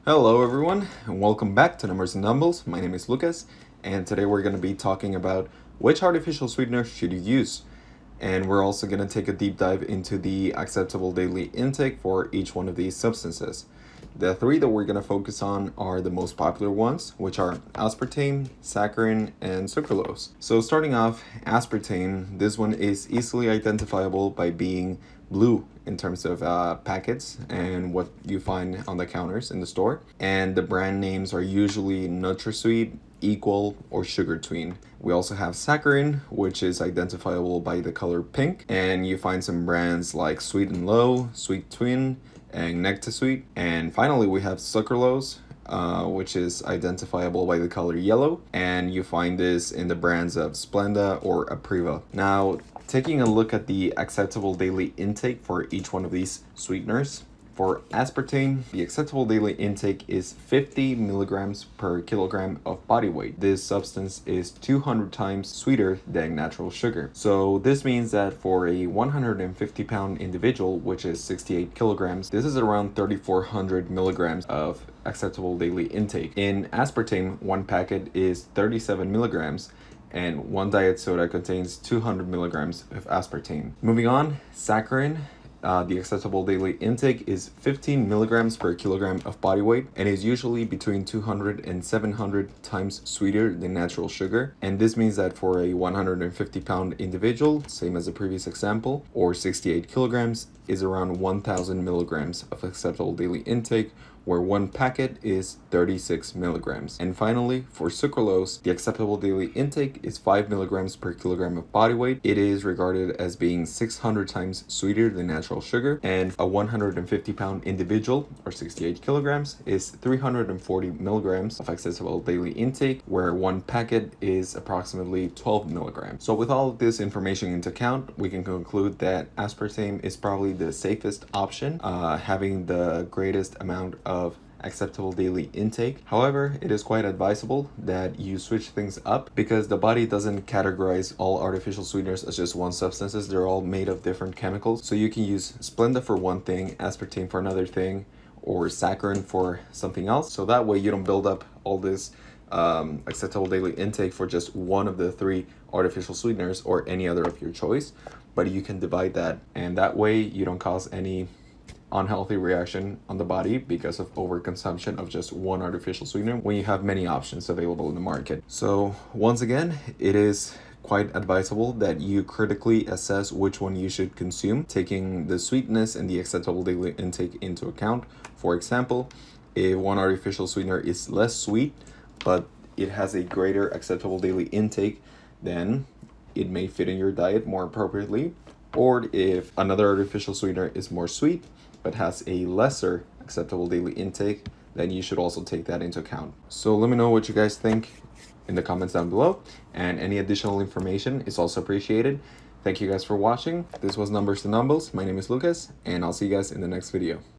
Hello everyone, and welcome back to Numbers and Numbles. My name is Lucas, and today we're going to be talking about which artificial sweetener should you use. And we're also going to take a deep dive into the acceptable daily intake for each one of these substances. The three that we're going to focus on are the most popular ones, which are aspartame, saccharin, and sucralose. So starting off, aspartame, this one is easily identifiable by being blue in terms of packets and what you find on the counters in the store. And the brand names are usually NutraSweet, Equal, or Sugar Tween. We also have saccharin, which is identifiable by the color pink, and you find some brands like Sweet and Low, Sweet Twin, and NectaSweet. And finally, we have sucralose, which is identifiable by the color yellow, and you find this in the brands of Splenda or Apriva. Now, taking a look at the acceptable daily intake for each one of these sweeteners. For aspartame, the acceptable daily intake is 50 milligrams per kilogram of body weight. This substance is 200 times sweeter than natural sugar. So this means that for a 150-pound individual, which is 68 kilograms, this is around 3,400 milligrams of acceptable daily intake. In aspartame, one packet is 37 milligrams, and one diet soda contains 200 milligrams of aspartame. Moving on, saccharin. The acceptable daily intake is 15 milligrams per kilogram of body weight and is usually between 200 and 700 times sweeter than natural sugar. And this means that for a 150-pound individual, same as the previous example, or 68 kilograms, is around 1,000 milligrams of acceptable daily intake, where one packet is 36 milligrams. And finally, for sucralose, the acceptable daily intake is 5 milligrams per kilogram of body weight. It is regarded as being 600 times sweeter than natural sugar, and a 150-pound individual, or 68 kilograms, is 340 milligrams of acceptable daily intake, where one packet is approximately 12 milligrams. So with all of this information into account, we can conclude that aspartame is probably the safest option, having the greatest amount of acceptable daily intake. However, it is quite advisable that you switch things up because the body doesn't categorize all artificial sweeteners as just one substances. They're all made of different chemicals. So you can use Splenda for one thing, aspartame for another thing, or saccharin for something else. So that way you don't build up all this acceptable daily intake for just one of the three artificial sweeteners or any other of your choice, but you can divide that, and that way you don't cause any unhealthy reaction on the body because of overconsumption of just one artificial sweetener when you have many options available in the market. So once again, it is quite advisable that you critically assess which one you should consume, taking the sweetness and the acceptable daily intake into account. For example, if one artificial sweetener is less sweet, but it has a greater acceptable daily intake, then it may fit in your diet more appropriately. Or if another artificial sweetener is more sweet, but has a lesser acceptable daily intake, then you should also take that into account. So let me know what you guys think in the comments down below, and any additional information is also appreciated. Thank you guys for watching. This was Numbers to Numbles. My name is Lucas, and I'll see you guys in the next video.